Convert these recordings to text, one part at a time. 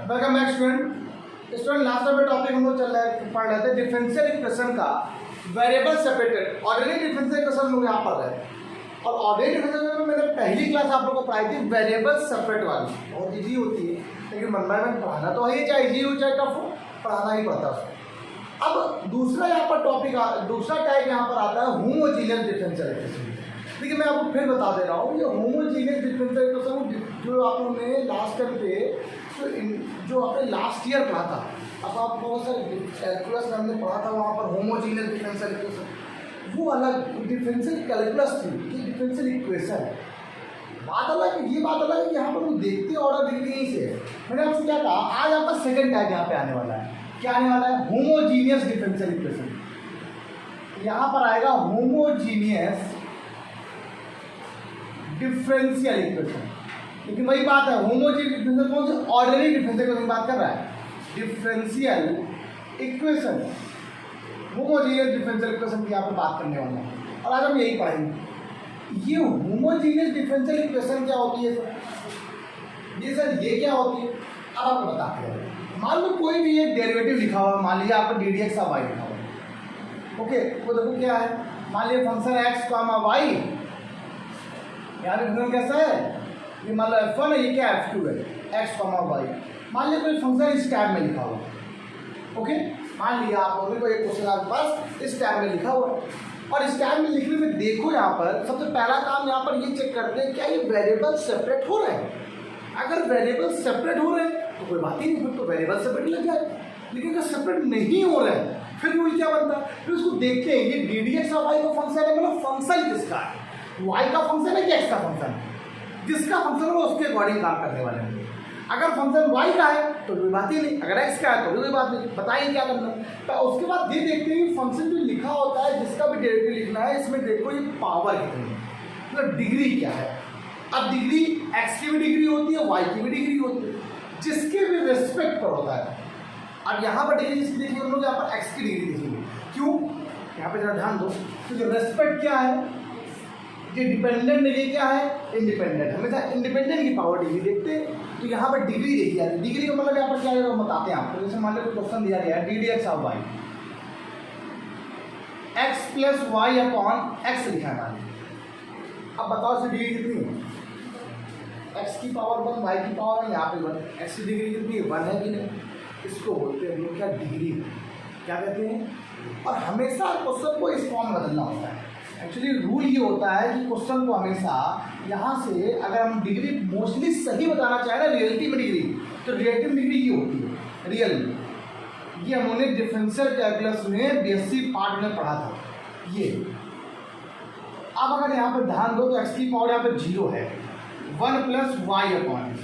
Welcome back student last में topic हम लोग पढ़ रहे थे डिफरेंशियल इक्वेशन का variable separated ordinary differential equation लोग यहाँ पढ़ रहे हैं। और ऑर्डिनरी डिफरेंशियल में मैंने पहली क्लास आप लोगों को पढ़ाई थी वेरिएबल सेपरेट वाली, बहुत ईजी होती है लेकिन मन बाय मन पढ़ाना तो है, चाहे ईजी हो चाहे टफ हो, पढ़ाना ही पड़ता है उसको। अब दूसरा यहाँ पर टॉपिक दूसरा टाइप यहाँ पर आता है होमोजीनियस डिफरेंशियल इक्वेशन। देखिए मैं आपको फिर बता दे रहा हूँ, ये होमोजीनियस डिफरेंशियल इक्वेशन जो आप लोगों ने लास्ट टाइम पे जो आपने लास्ट ईयर पढ़ा था, अब आप बहुत सारे कैलकुलस में हमने पढ़ा था वहाँ पर होमोजीनियस डिफरेंशियल इक्वेशन, वो अलग डिफरेंशियल कैलकुलस थी, ये डिफरेंशियल इक्वेशन है। बात अलग है, ये बात अलग है कि यहाँ पर लोग देखते ऑर्डर दिख यहीं से है। मैंने आपसे क्या कहा, आज आपका सेकंड टाइप यहाँ पे आने वाला है। क्या आने वाला है? Homogeneous differential equation. यहाँ पर आएगा होमोजीनियस डिफरेंशियल इक्वेशन। लेकिन वही बात है, होमोजीनियस डिफरेंशियल कौन से? ऑर्डिनरी डिफरेंशियल इक्वेशन बात कर रहा है। Differential equation, homogeneous differential equation की यहाँ पर बात करने वाले हैं और आज हम यही पढ़ेंगे। ये होमोजीनियस डिफरेंशियल इक्वेशन क्या होती है सर? ये सर ये क्या होती है अब आपको बताते हैं। मान लो कोई भी एक डेरिवेटिव लिखा हुआ है, मान लीजिए आपको d d x of y लिखा हुआ है, ओके। वो देखो क्या है, मान लीजिए फंक्शन एक्स कॉमा वाई, यहाँ पे फंक्शन कैसा है, ये मान लो f1 है, ये क्या f2 है, एक्स कॉमा वाई। मान लीजिए कोई फंक्शन इस टैब में लिखा हुआ है, ओके। मान लिया आप लोगों को एक क्वेश्चन आपके पास इस टैब में लिखा हुआ है और इस टैब में लिखने में देखो यहाँ पर सबसे पहला काम यहाँ पर ये चेक करते हैं क्या ये वेरिएबल सेपरेट हो रहे हैं। अगर वेरिएबल सेपरेट हो रहे हैं तो कोई बात ही नहीं, फिर तो वेरिएबल सेपरेट लग जाए। लेकिन अगर सेपरेट नहीं हो रहे हैं फिर रूल क्या बनता है, फिर उसको देखते हैं ये d d x of y का फंक्शन है, मतलब फंक्शन किसका है, वाई का फंक्शन है कि एक्स का फंक्शन है। जिसका फंक्शन हो उसके अकॉर्डिंग काम करने वाले हैं। अगर फंक्शन वाई का है तो कोई बात ही नहीं, अगर एक्स का है तो कोई बात नहीं, बताइए क्या करना है। तो उसके बाद ये देखते हैं फंक्शन जो लिखा होता है जिसका भी डेरिवेटिव लिखना है, इसमें देखो ये पावर कितनी है, मतलब डिग्री क्या है। अब डिग्री एक्स की भी डिग्री होती है, वाई की भी डिग्री होती है, जिसके भी रेस्पेक्ट पर होता है। अब यहाँ पर डिग्री जिसकी देखिए हम लोग यहाँ पर एक्स की डिग्री देखेंगे, क्यों? यहाँ पे जरा ध्यान दो, तो जो रेस्पेक्ट क्या है, ये डिपेंडेंट डिग्री क्या है, इंडिपेंडेंट। हमेशा इंडिपेंडेंट की पावर डिग्री देखते हैं, तो यहाँ पर डिग्री देखी जाती है। डिग्री का मतलब यहाँ पर क्या है वो बताते हैं आपको। जैसे मान लो क्वेश्चन दिया गया है d d x of y, x plus y upon x लिखा है मान। अब बताओ इसकी डिग्री कितनी है, एक्स की पावर 1, वाई की पावर है यहाँ पे 1, एक्स की डिग्री कितनी है, 1 है कि नहीं। इसको बोलते हैं हम क्या, डिग्री, क्या कहते हैं। और हमेशा क्वेश्चन को इस फॉर्म में बदलना होता है। एक्चुअली रूल ये होता है कि क्वेश्चन को हमेशा यहाँ से अगर हम डिग्री मोस्टली सही बताना चाहें ना, रियलिटी में डिग्री, तो रिलेटिव डिग्री ये होती है रियल में। ये हमने डिफरेंशियल कैलकुलस में बीएससी पार्ट में पढ़ा था ये। अब अगर यहाँ पर ध्यान दो तो एक्स की पावर यहाँ पर 0 है, 1 प्लस वाई अपॉन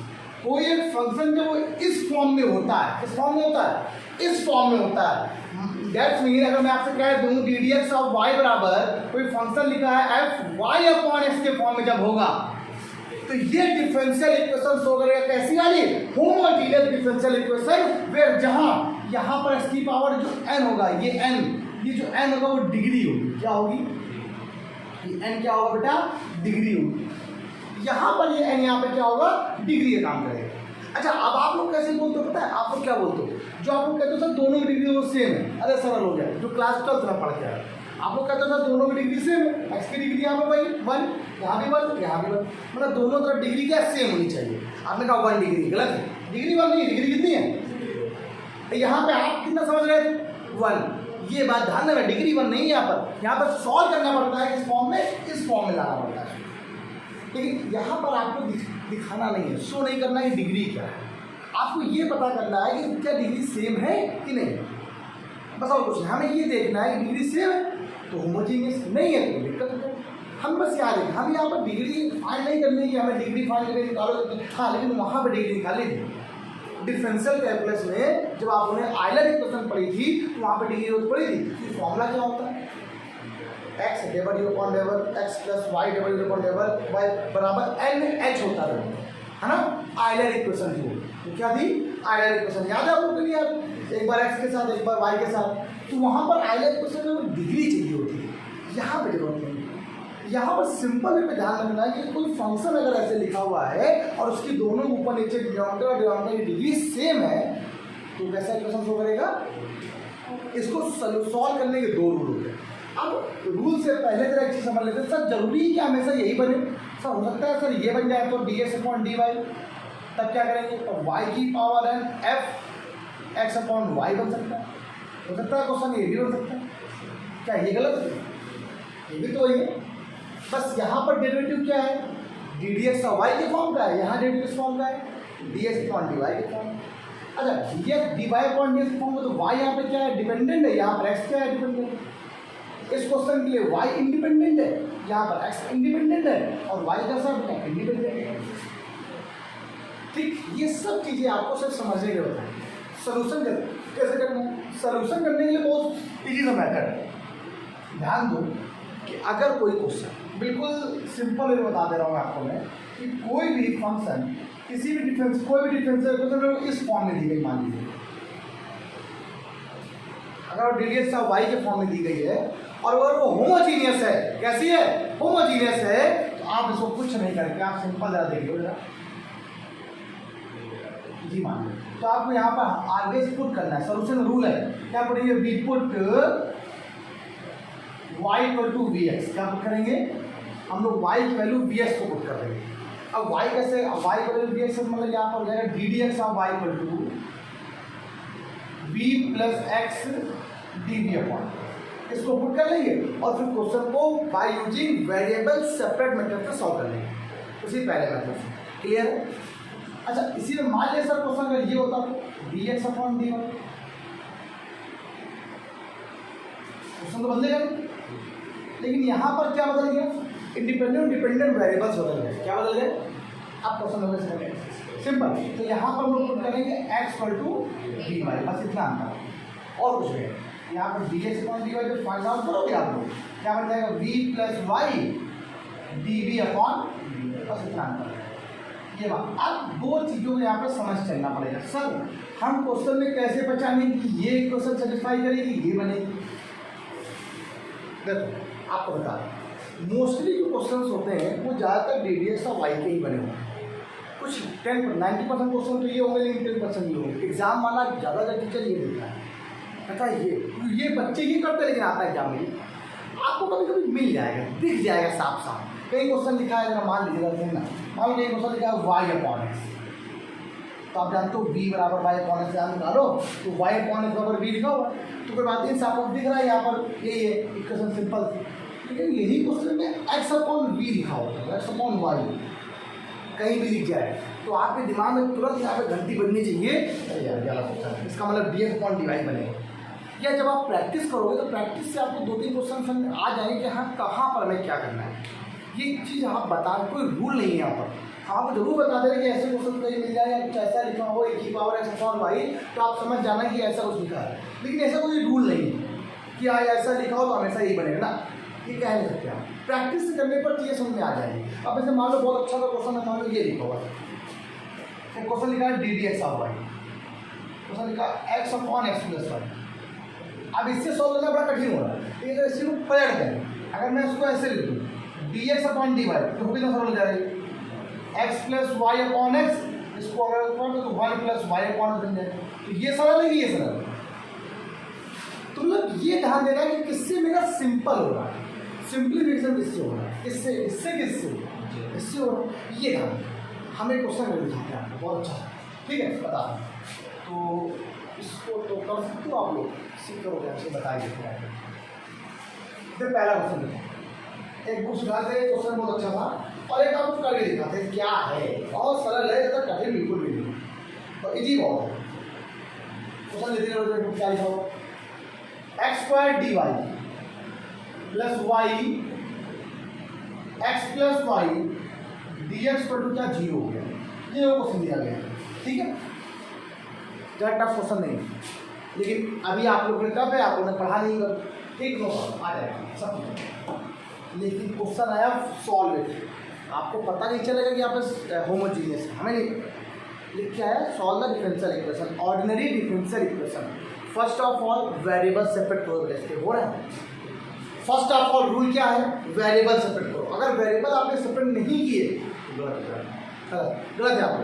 कोई एक फंक्शन जो इस फॉर्म में होता है, किस फॉर्म में होता है, इस फॉर्म में होता है। दैट्स मीन अगर मैं आपसे कह दूं d d x of y बराबर कोई फंक्शन लिखा है एफ वाई अपॉन एक्स के फॉर्म में जब होगा तो ये डिफरेंशियल इक्वेशन शो करेगा कैसी वाली, होमोजीनियस डिफरेंशियल इक्वेशन, वेयर जहां यहाँ पर एक्स की पावर जो एन होगा, ये जो एन होगा वो डिग्री होगी। क्या होगी, ये एन क्या होगा बेटा, डिग्री होगी। यहाँ पर ये एन यहाँ पे क्या होगा, डिग्री का काम करेगा। अच्छा अब आप लोग कैसे बोलते हो पता है, आप लोग क्या बोलते हो, जो आप लोग कहते हो सर दोनों की डिग्री वो सेम है, अरे सरल हो गया, जो क्लास 12 में पढ़ के आया आप लोग कहते हो सर दोनों की डिग्री सेम है, एक्स की डिग्री यहाँ पर वही 1, यहाँ भी 1, यहाँ भी 1, मतलब दोनों तरफ डिग्री क्या सेम होनी चाहिए। आपने कहा 1 डिग्री, गलत है, डिग्री 1 नहीं, डिग्री कितनी है, यहाँ पे आप कितना समझ रहे थे, 1। ये बात ध्यान देना, डिग्री 1 नहीं है यहाँ पर सॉल्व करना पड़ता है, किस फॉर्म में, इस फॉर्म में लाना पड़ता है। लेकिन यहाँ पर आपको दिखाना नहीं है, शो नहीं करना है डिग्री क्या है, आपको ये पता करना है कि क्या डिग्री सेम है कि नहीं, बस और कुछ नहीं। हमें ये देखना है कि डिग्री सेम है तो होमोजीनियस, नहीं है तो दिक्कत है। हम बस याद है हम यहाँ पर डिग्री फाइंड नहीं करने की, हमें डिग्री फाइंड करके निकालो, हाँ लेकिन वहाँ पर डिग्री निकाली थी डिफरेंशियल कैलकुलस में। जब आपने आयलर इक्वेशन पढ़ी थी तो वहाँ पर डिग्री जरूरत पड़ी थी। फॉर्मूला क्या होता है, x del upon del x plus y del upon del y बराबर एन एच होता है ना, आयलर इक्वेशन थी। तो क्या थी, आयलर इक्वेशन, याद है आपको क्लियर, एक बार एक्स के साथ एक बार वाई के साथ। तो वहाँ पर आयलर इक्वेशन में डिग्री चाहिए होती है, यहाँ पे जरूरत नहीं। यहाँ पर सिंपल वे पे ध्यान रखना है कि कोई फंक्शन अगर ऐसे लिखा हुआ है और उसकी दोनों ऊपर नीचे डिनोमिनेटर और डिनोमिनेटर की डिग्री सेम है तो कैसा इक्वेशन शो करेगा। इसको सॉल्व करने के दो रूल होते हैं। अब रूल से पहले जरा एक चीज समझ लेते हैं, सर जरूरी है कि हमेशा यही बने? सर हो सकता है सर ये बन जाए तो dx/dy, तब क्या करेंगे तो y की पावर n f x/y बन सकता है। हो सकता है क्वेश्चन ये भी बन सकता है। क्या ये गलत है? ये भी तो वही है, बस यहाँ पर डेरिवेटिव क्या है, ddx/y के फॉर्म का है, यहाँ डेरिवेटिव फॉर्म का है dx/dy के फॉर्म। अच्छा dx dy/dx के फॉर्म में तो y यहाँ पे क्या है, डिपेंडेंट है, यहाँ पर x क्या है, डिपेंडेंट। इस क्वेश्चन के लिए y इंडिपेंडेंट है, यहाँ पर x इंडिपेंडेंट है और y का सब इंडिपेंडेंट है। ठीक, ये सब चीजें आपको सिर्फ समझने के होता है। सोल्यूशन कैसे करना है, सोल्यूशन करने के लिए बहुत इजी सा मेथड है। ध्यान दो कि अगर कोई क्वेश्चन बिल्कुल सिंपल है, बता दे रहा हूँ आपको मैं कि कोई भी फंक्शन किसी भी डिफरेंस कोई भी डिफरेंशियल इक्वेशन इस फॉर्म में दी गई, मान लीजिए अगर dx/y के फॉर्म में दी गई है और अगर वो होमोजीनियस है, कैसी है, होमोजीनियस है, तो आप इसको कुछ नहीं करके आप सिंपल जरा देखिए जरा जी मान लो, तो आपको यहाँ पर आगे पुट करना है। सोल्यूशन रूल है, क्या पढ़ेंगे, वी पुट y = vx, क्या पुट करेंगे हम लोग, y की वैल्यू vx को पुट कर देंगे। अब y कैसे, y = vx मतलब यहाँ पर हो जाएगा ddx/y = v + x dv/, इसको पुट कर लेंगे और फिर क्वेश्चन को by using variable separate method से सॉल्व कर लेंगे, उसी पहले मेथड से। क्लियर है? अच्छा इसी में मान लिया सर क्वेश्चन अगर ये होता तो dx/dy, क्वेश्चन तो बदलेगा, लेकिन यहाँ पर क्या बदल गया, इंडिपेंडेंट डिपेंडेंट वेरिएबल्स बदल गए। क्या बदल गए, अब क्वेश्चन हो गए सिंपल। तो यहाँ पर हम लोग पुट करेंगे x = dy, बस इतना अंतर और कुछ नहीं। यहाँ पर dx/dy जब फाइंड आउट करोगे आप लोग क्या बन जाएगा, v + y dv/d, बस इतना अंतर। ये बात, अब दो चीज़ों को यहाँ पर समझ चलना पड़ेगा। सर हम क्वेश्चन में कैसे पहचानें कि ये क्वेश्चन सेटिस्फाई करेगी, ये बनेगी। देखो आपको बता दें, मोस्टली जो क्वेश्चंस होते हैं वो ज़्यादातर dx/y के ही बने होते हैं। कुछ 90% क्वेश्चन तो ये होंगे, लेकिन 10% ये होंगे। एग्जाम वाला ज़्यादातर टीचर ये देता है, कहता है ये बच्चे ही करते, लेकिन आता है एग्जाम में आपको कभी कभी मिल जाएगा, दिख जाएगा साफ साफ। कई क्वेश्चन लिखा है, जरा मान लीजिएगा ना, मान लीजिए क्वेश्चन लिखा है y/x, तो आप जानते हो v = y/x, ध्यान निकालो तो y/x = v लिखा हुआ, तो कोई बात नहीं, साफ दिख रहा है यहाँ पर, यही है इक्वेशन सिंपल थी। लेकिन यही क्वेश्चन में x/v लिखा होता है, x/y कहीं भी लिख जाए तो आपके दिमाग में तुरंत यहाँ पे घंटी बजनी चाहिए, अरे यार गलत होता है, इसका मतलब dx/dy बनेगा। या जब आप प्रैक्टिस करोगे तो प्रैक्टिस से आपको 2-3 क्वेश्चन समझ आ जाएंगे कि हाँ कहाँ पर हमें क्या करना है। ये चीज़ आप बता, कोई रूल नहीं है यहाँ पर, आपको जरूर बता दें कि ऐसे क्वेश्चन कहीं मिल जाए या कुछ ऐसा लिखा हो e⁻x/y, तो आप समझ जाना कि ऐसा कुछ लिखा है। लेकिन ऐसा कोई रूल नहीं है कि आज ऐसा लिखा हो तो हमेशा यही बनेगा ना, ये कह नहीं सकते आप। प्रैक्टिस करने पर चीज़ें समझ में आ जाएगी। अब जैसे मान लो बहुत अच्छा सा क्वेश्चन है, मान लो ये लिखा हुआ है, क्वेश्चन लिखा है ddx/y, क्वेश्चन लिखा x/x + y। अब इससे सॉल्व करना बड़ा कठिन हो रहा है, लेकिन इसी को पलट दें, अगर मैं उसको ऐसे लिख दूँ dx/dy तो कितना सरल हो जाएगा, x + y/x, इसको अगर तो 1 + y/x बन जाएगा। तो ये सरल है कि ये सरल है, तो मतलब ये ध्यान देना है कि किससे मेरा सिंपल हो रहा है, सिंप्लीफिकेशन किससे हो रहा है, इससे किससे हो रहा है, ये ध्यान हमें क्वेश्चन में दिखाते हैं आपको बहुत अच्छा। ठीक है, बता तो इसको तो कर सकते हो आप लोग, सीख करोगे, आपसे बताइए। फिर पहला क्वेश्चन देखो, एक बुक सुनाते क्वेश्चन बहुत अच्छा था और एक आप करके दिखाते हैं क्या है, बहुत सरल है, ज़्यादा कठिन बिल्कुल भी नहीं, तो इजी बहुत है। क्वेश्चन लेते रहो, क्या लिखा हो, x² dy + y x + y dx = क्या 0 हो गया, ये क्वेश्चन दिया गया। ठीक है, ज़्यादा टफ क्वेश्चन नहीं, लेकिन अभी आप लोग ने टफ है, आप लोगों ने पढ़ा नहीं कर, ठीक नो आ जाएगा सब। लेकिन क्वेश्चन आया सॉल्व, आपको पता नहीं चलेगा कि यहाँ पे होमोजीनियस है, हमें नहीं लिख क्या है, solve the differential equation, ordinary differential equation. First of all variable separate probability हो रहा है, फर्स्ट ऑफ ऑल रूल क्या है, वेरिएबल सेपरेट करो। अगर वेरिएबल आपने सेपरेट नहीं किए तो गलत है आपको।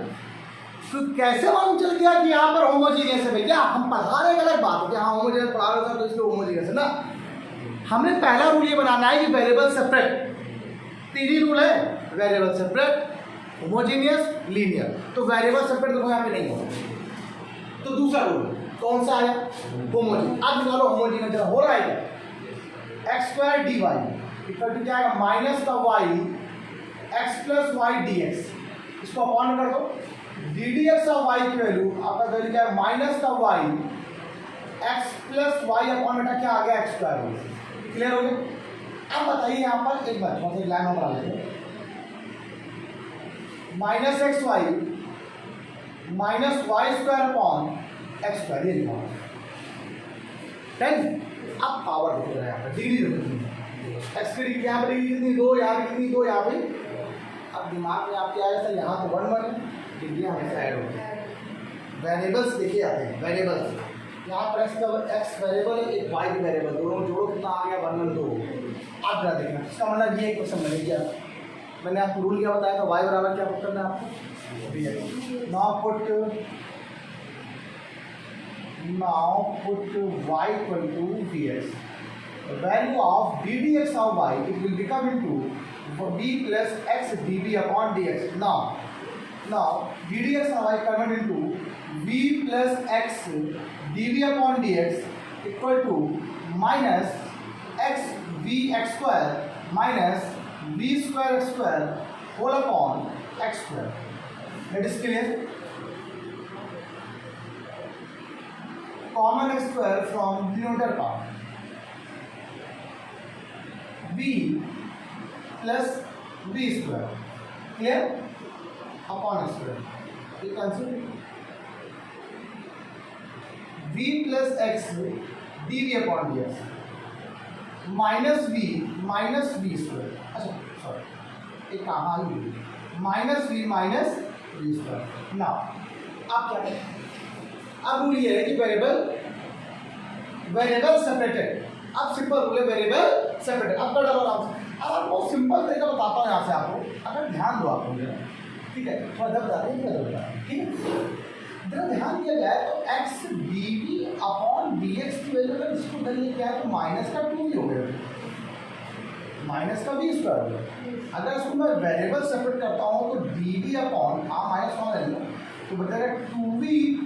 तो कैसे मालूम चल गया कि यहाँ पर होमोजीनियस है भैया? हम पढ़ा रहे, अलग बात है कि हाँ होमोजीनियस पढ़ा रहे हैं तो इसलिए होमोजीनियस है ना। हमने पहला रूल ये बनाना है कि वेरिएबल सेपरेट, 3 ही रूल है, वेरिएबल सेपरेट, होमोजीनियस, लीनियर। तो वेरिएबल सेपरेट देखो यहाँ पे नहीं होगा। तो दूसरा रूल कौन सा आया, होमोजीनियस। अब निकालो होमोजीनियस जरा, हो रहा है x square d y equal to क्या आएगा, माइनस का y x plus y d x, इसको अपॉन कर दो। D d x of y की वैल्यू आपका वैल्यू क्या है, माइनस का y x plus y upon बेटा क्या आ गया, एक्स स्क्वायर हो गया। क्लियर हो गया? अब बताइए यहाँ पर एक बार थोड़ा सा लाइन और बना लेते हैं, minus x y minus y square upon x square, ये लिखा टेन। अब पावर देखो यहाँ पर डिग्री देखो, एक्स की डिग्री यहाँ पर डिग्री कितनी, 2, यहाँ पे कितनी 2, यहाँ पे। अब दिमाग में आपके आया सर यहाँ तो 1 1 है, डिग्री हमेशा ऐड होती है। वेरिएबल्स देखे जाते हैं, वेरिएबल्स यहाँ पर एक्स वेरिएबल एक वाई वेरिएबल, दोनों जोड़ो कितना आ गया, 1 1 2। आप जरा देखना, इसका मतलब ये क्वेश्चन मैंने किया, मैंने आपको रूल क्या बताया था, वाई बराबर क्या पुट करना है आपको, now put y equal to dx. The value of ddx of y, it will become into b plus x db upon dx. Now ddx of y convert into b plus x db upon dx equal to minus x b x square minus b square x square whole upon x square. That is clear? Common x square from denominator part, b plus b square, clear, upon x square. You consider b plus x dv upon dx minus b square. अच्छा sorry, एक कहाँ आई, minus b square. Now आप क्या करें, अब rule ये है कि वेरिएबल सेपरेटेड। अब सिंपल रूल है वेरिएबल सेपरेटेड। अब कर डालो आराम से। अब आपको सिंपल तरीका बताता हूँ यहाँ से, आपको अगर ध्यान दो आप मुझे, ठीक है, थोड़ा दब जाते हैं, ठीक है, जरा ध्यान दिया जाए तो x d v upon d x की वैल्यू अगर इसको बदलिए क्या है तो माइनस का 2 भी हो गया, माइनस का b स्क्वायर हो गया। अगर इसको मैं वेरिएबल सेपरेट करता हूँ तो डी वी अपॉन माइनस 1 ले लो तो बचेगा 2v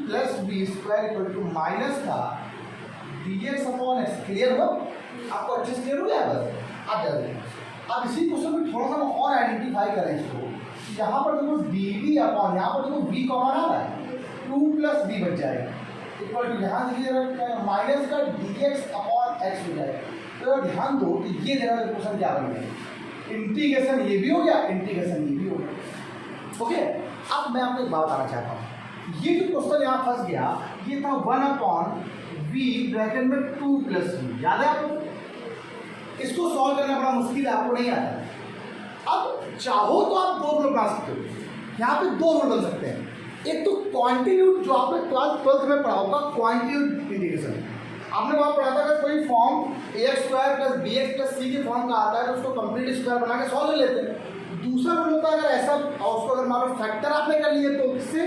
plus b square equal to minus का dx अपॉन एक्स। क्लियर हो? आपको अच्छे से क्लियर हो गया? बस आप जल्दी अब इसी क्वेश्चन में थोड़ा सा और आइडेंटिफाई करें इसको। यहाँ पर देखो dv अपॉन, यहाँ पर देखो v कॉमन आ रहा है, 2 प्लस b बच जाएगा इक्वल टू यहाँ देखिए माइनस का dx अपॉन एक्स हो जाएगा। तो ध्यान दो कि ये जगह क्वेश्चन क्या बन गया, इंटीग्रेशन ये भी हो गया, इंटीग्रेशन ये भी हो गया। ओके, अब मैं आपको एक बात बताना चाहता हूँ, ये जो क्वेश्चन यहाँ फंस गया ये था 1 अपॉन v ब्रैकेट में 2 प्लस v, याद है आपको? इसको सॉल्व करना बड़ा मुश्किल है, आपको नहीं आता। अब चाहो तो आप 2 रूल बना सकते हो, यहाँ पे 2 रूल बन सकते हैं। एक तो क्वांटिट्यूड जो आपने 12th में पढ़ा होगा, क्वांटिट्यूड इंटीग्रेशन आपने वहाँ पढ़ा था। अगर कोई form ax square plus B X plus C के फॉर्म का आता है तो उसको कंप्लीट स्क्वायर बना के सॉल्व कर लेते हैं। दूसरा रूल होता है अगर ऐसा और उसको अगर मान लो फैक्टर आपने कर लिए तो इससे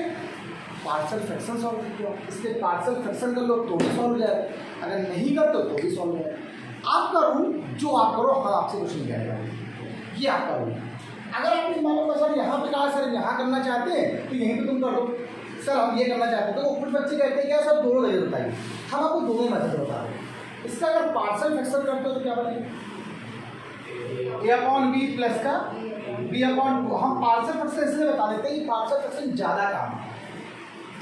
पार्शियल फ्रैक्शन सॉल्व करते हो, इसलिए पार्शियल फ्रैक्शन कर लो तो भी सॉल्व हो जाएगा, अगर नहीं करते तो भी सॉल्व हो जाएगा। आपका रूल जो आप करो हम आपसे कुछ नहीं जाएगा, ये आपका रूल। अगर आपने मान लो सर यहाँ पे कहा सर यहाँ करना चाहते हैं तो यहीं पे तुम कर दो, सर हम ये करना चाहते हैं तो कुछ बच्चे कहते हैं क्या सर दोनों तरीके बताइए, हम आपको दोनों मेथड बता रहे हैं। इसका अगर पार्शियल फ्रैक्शन करते हो तो क्या बताइए, ए अपॉन बी प्लस का बी अपॉन, हम पार्शियल फ्रैक्शन इसलिए बता देते हैं कि पार्शियल फ्रैक्शन ज़्यादा काम है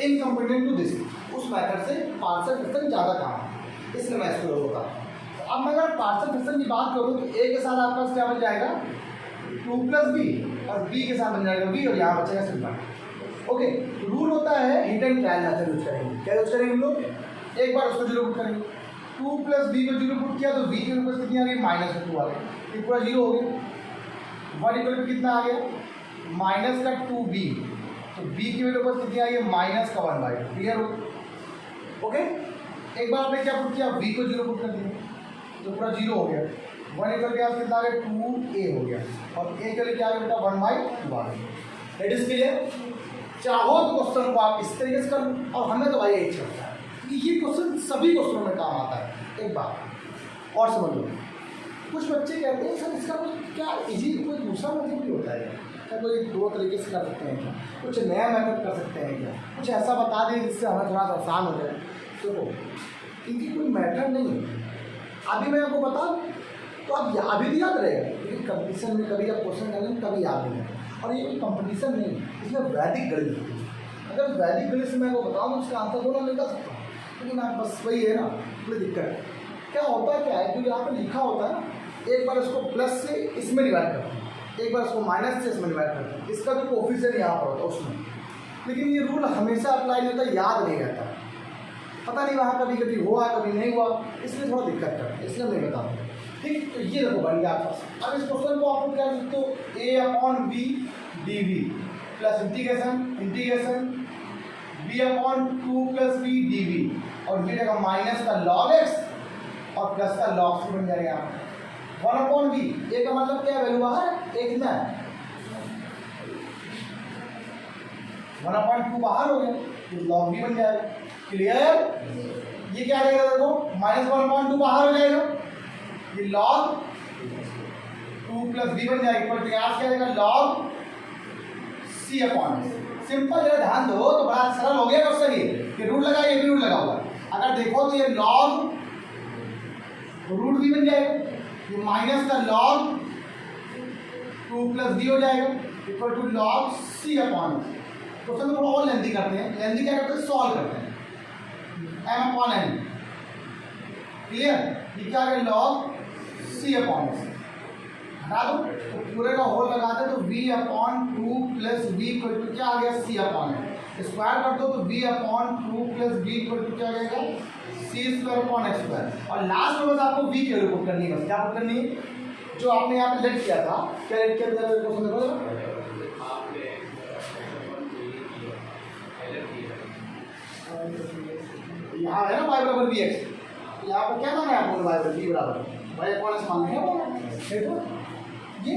इन कंपेरिजन टू दिस, उस मेथड से पार्शियल फ्रैक्शन ज़्यादा काम है, इसलिए मैं इसको होता है। अब मैं अगर पार्शियल फ्रैक्शन की बात करूँ तो ए के साथ आपके पास क्या बन जाएगा 2 प्लस बी और बी के साथ बन जाएगा बी और यहाँ बचेगा सिंपल। ओके, रूल होता है hit and trial method use करेंगे। क्या यूज करेंगे हम लोग, एक बार उसको 0 पुट करेंगे, 2 प्लस बी को 0 पुट किया तो बी के ऊपर कितनी आ गई -2 आ गई, ये पूरा 0 हो गया। 1 इक्वल टू कितना आ गया माइनस का 2b, तो b की वैल्यू पर कितनी आ गई माइनस का 1/2। क्लियर हो? ओके, एक बार आपने क्या पुट किया v को 0 पुट कर दिया तो पूरा 0 हो गया। 1 इक्वल क्या कितना आ गया 2a हो गया और a के लिए क्या आ गया बेटा 1/2 आ गया। It is clear. चाहो तो क्वेश्चन को आप इस तरीके से कर लो और हमें तो भाई यही चलता है। ये क्वेश्चन सभी क्वेश्चनों में काम आता है। एक बात और समझ लो, कुछ बच्चे कहते हैं सर इसका कुछ क्या इजी कोई दूसरा मेथड भी होता है क्या, कोई दो तरीके से कर सकते हैं क्या, कुछ नया मेथड कर सकते हैं क्या, कुछ ऐसा बता दें जिससे हमें थोड़ा सा आसान हो जाए। तो इनकी कोई मेथड नहीं है। अभी मैं आपको बता तो अब अभी भी याद रहेगा, लेकिन कंपटीशन में कभी आप क्वेश्चन करेंगे कभी याद नहीं है। और ये कोई कंपटीशन नहीं है, इसमें वैदिक गणित होती है। अगर वैदिक गणित से मैं आपको बताऊँ तो उसका आंसर दोनों निकल सकता हूँ, लेकिन आप बस वही है ना, कोई दिक्कत है। क्या होता है क्या है, जो यहाँ पे लिखा होता है ना, एक बार इसको प्लस से इसमें डिवाइड करते हैं, एक बार इसको माइनस से इसमें डिवाइड करते हैं, इसका जो कोफिशिएंट यहाँ पर होता है उसमें। लेकिन ये रूल हमेशा अप्लाई नहीं होता, याद नहीं रहता, पता नहीं वहाँ कभी कभी हुआ कभी नहीं हुआ, इसलिए थोड़ा दिक्कत करता है, इसलिए नहीं बताऊँ। ठीक, तो ये देखो बन गया आपके पास। अब इस क्वेश्चन को आप लोग क्या लिखते हो, a/b dv plus integration b/2 + b dv और ये रहेगा माइनस का log x और प्लस का log c बन जाएगा। 1/b, a का मतलब क्या वैल्यू बाहर एक ना 1/2 बाहर हो गया तो log b बन जाएगा। क्लियर। ये क्या रहेगा देखो, -1/2 बाहर हो जाएगा, ये log 2 + b बन जाएगा इक्वल टू क्या रहेगा log c/s। सिंपल जरा ध्यान दो तो बड़ा सरल हो गया क्वेश्चन। ये रूट लगा, ये भी रूट लगा हुआ। अगर देखो तो ये log रूट b बन जाएगा, ये माइनस का log 2 + b हो जाएगा equal to log c/s। Question थोड़ा और लेंथी करते हैं, लेंथी क्या करते हैं, सॉल्व करते हैं m/n। क्लियर। ये क्या है log c/s, हटा दो तो पूरे का होल लगा दे तो v/2 + v इक्वल टू क्या आ गया c/s। स्क्वायर कर दो तो v/2 + v इक्वल टू क्या आ जाएगा c²/x²। और लास्ट में बस आपको v की वैल्यू पुट करनी है, बस क्या पुट करनी है, जो आपने यहाँ पे लेट किया था, क्या लेट किया था क्वेश्चन देखो, यहाँ है ना y = vx, यहाँ पर क्या माना है आपको y = v = y/s मान है वो, देखो ये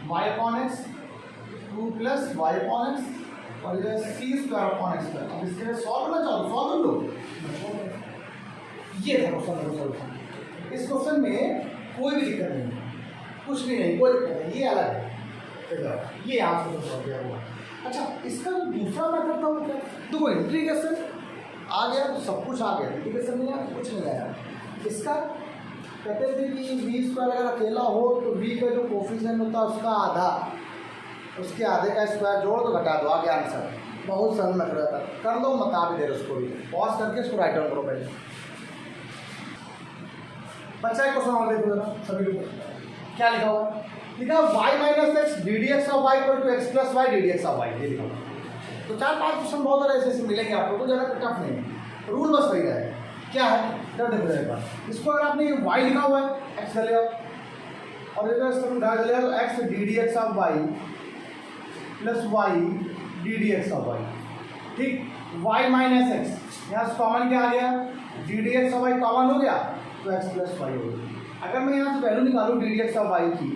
y/x 2 + y/x और इधर c²/x²। अब इसके लिए सॉल्व करना चाहो सॉल्व कर लो। ये था क्वेश्चन सॉल्यूशन। इस क्वेश्चन में कोई भी दिक्कत नहीं है, कुछ भी नहीं, कोई दिक्कत नहीं, ये अलग है, ये यहाँ से सॉल्व किया हुआ। अच्छा, इसका जो दूसरा मेथड था वो क्या, देखो इंटीग्रेशन आ गया तो सब कुछ आ गया, इंटीग्रेशन नहीं आया कुछ नहीं आया। इसका कहते थे कि v² अगर अकेला हो तो v का जो कोफिशिएंट होता है उसका आधा, उसके आधे का स्क्वायर जोड़ दो घटा दो, आ गया आंसर। बहुत सरल मेथड रहता है, कर लो बता भी दे रहे उसको भी, पॉज करके इसको राइट डाउन करो पहले। बच्चा क्वेश्चन और देखो जरा सभी लोग, क्या लिखा हुआ है, लिखा y - x ddx(y) = x + y ddx(y), ये लिखा हुआ। तो 4-5 क्वेश्चन बहुत सारे ऐसे मिलेंगे आपको, तो ज़्यादा टफ नहीं है, रूल बस वही है। क्या है जरा देखो एक बार, इसको अगर आपने ये y लिखा हुआ है x ले और इधर इसको उठा ले तो x ddx(y) + y ddx(y), ठीक। y - x यहाँ से कॉमन क्या आ गया, ddx(y) कॉमन हो गया तो x + y हो गया। अगर मैं यहाँ से वैल्यू निकालूँ ddx(y) की,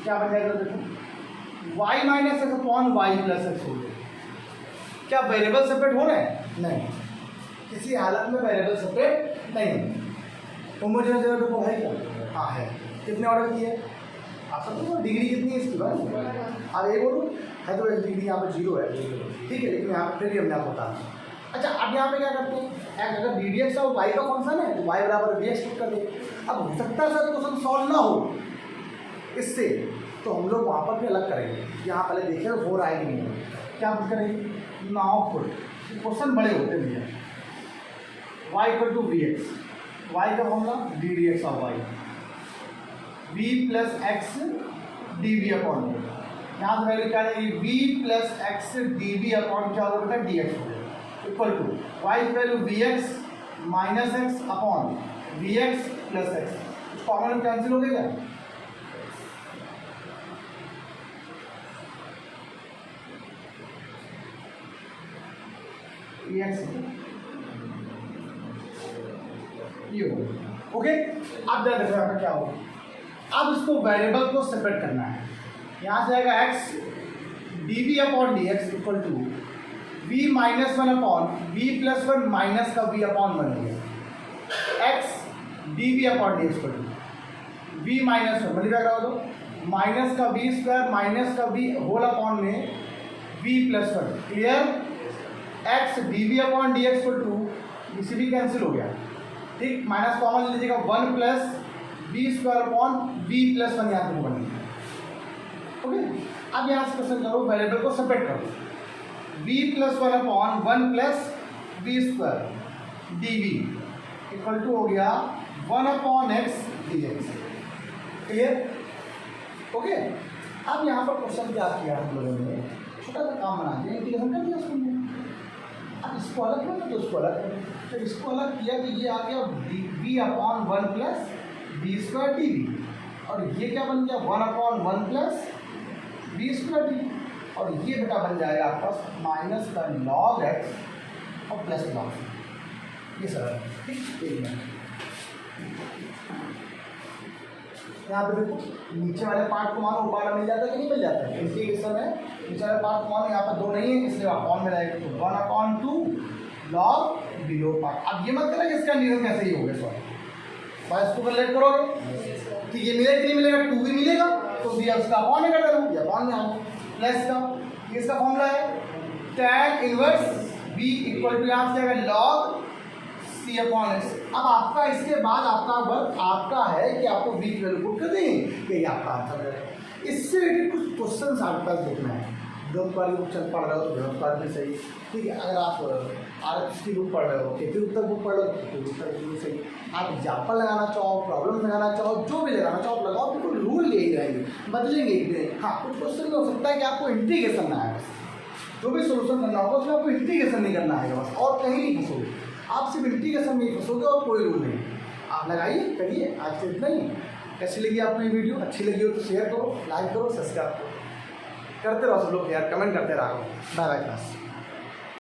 क्या बन जाएगा देखो, y - x/y + x हो गया। क्या वेरिएबल सेपरेट हो रहे हैं, नहीं, किसी हालत में वेरिएबल सेपरेट नहीं है। होमोजेनियस जगह को है क्या, हाँ है। कितने ऑर्डर की है आप सबको, डिग्री कितनी है इसकी बात, अब ये बोलो है तो डिग्री यहाँ पर 0 है, ठीक है, लेकिन यहाँ पर फिर भी हमने आपको बताना। अच्छा, अब यहाँ पे क्या करते हैं, अगर ddx(y) का फंक्शन है तो y = vx पुट कर दे। अब हो सकता है सर क्वेश्चन सॉल्व ना हो इससे, तो हम लोग वहाँ पर भी अलग करेंगे, यहाँ पहले देखें हो रहा है कि नहीं, क्या पुट करेंगे, नाउ पुट, क्वेश्चन बड़े होते हैं, y = vx, y का formula ddx(y) v + x dv/, यहाँ से वैल्यू क्या आएगी, v + x dv/, क्या होगा बेटा dx हो जाएगा, इक्वल टू y की value vx - x vx + x, common cancel हो गया, x ये हो गया। ओके, अब ध्यान रखो यहाँ पे क्या होगा। अब इसको वेरिएबल को सेपरेट करना है। यहाँ से आएगा x dv upon dx equal to v minus one upon v plus one minus का v अपॉन वन हो गया। x dv upon dx equal to v minus one मतलब क्या करोगे, माइनस का v स्क्वायर माइनस का v होल अपॉन में v plus one. Clear. x dv upon dx equal to इसी भी कैंसिल हो गया, ठीक, माइनस कॉमन लीजिएगा, one plus v square upon v plus one यहाँ पे बन गया। ओके, अब यहाँ से क्वेश्चन करो, वेरिएबल को सेपरेट करो। V plus one upon one plus v square d v equal to हो गया one upon x d x. Clear. Okay, अब यहाँ पर क्वेश्चन क्या किया हम लोगों ने, छोटा सा काम बना दिया, इंटीग्रेशन कर दिया उसको। अब इसको अलग करो तो उसको अलग करो, तो इसको अलग किया तो ये आ गया v upon one plus v square d v, और ये क्या बन गया one upon one plus v square d, और ये बेटा बन जाएगा आपका माइनस का लॉग एक्स और प्लस लॉग, ये सर ठीक। यहाँ पे देखो नीचे वाले पार्ट को मानो ऊपर वाला मिल जाता है कि नहीं मिल जाता है, इंटीग्रेशन है नीचे वाले पार्ट को मानो, यहाँ पर दो नहीं है इसलिए अपॉन में रहेगा, तो one upon two log below part. अब ये मत करें कि इसका इंटीग्रेशन कैसे ही हो गया, सॉरी भाई इसको कैलकुलेट करोगे तो ये मिलेगा कि नहीं मिलेगा, टू भी मिलेगा तो भी उसका अपॉन में कर दो, ये अपॉन में आओ प्लस का, ये इसका फॉर्मूला है tan inverse v equal to यहाँ से आएगा लॉग सी अपॉन एस। अब आपका इसके बाद आपका वर्क आपका है कि आपको v की वैल्यू पुट कर देंगे, यही आपका आंसर है। इससे रिलेटेड कुछ क्वेश्चन आपके पास देखना है, बृहस्पति की बुक चल पढ़ रहे हो तो बृहस्पति में सही, ठीक है। अगर आप आरएस की बुक पढ़ रहे हो, खेती उत्तर बुक पढ़ रहे हो खेती उत्तर की बुक सही। आप एग्जाम्पल लगाना चाहो, प्रॉब्लम लगाना चाहो, जो भी लगाना चाहो आप लगाओ, बिल्कुल रूल यही रहेंगे, बदलेंगे एक दिन। हाँ, कुछ क्वेश्चन में हो सकता है कि आपको इंटीग्रेशन ना आए, जो भी सोल्यूशन करना होगा उसमें आपको इंटीग्रेशन नहीं करना आएगा बस, और कहीं नहीं फंसोगे आप, सिर्फ इंटीग्रेशन में ही फंसोगे और कोई रूल नहीं। आप लगाइए, करिए। आज से इतना ही। कैसी लगी आपको ये वीडियो, अच्छी लगी हो तो शेयर करो, लाइक करो, सब्सक्राइब करो, करते रहो सब लोग यार, कमेंट करते रहो। Bye bye class.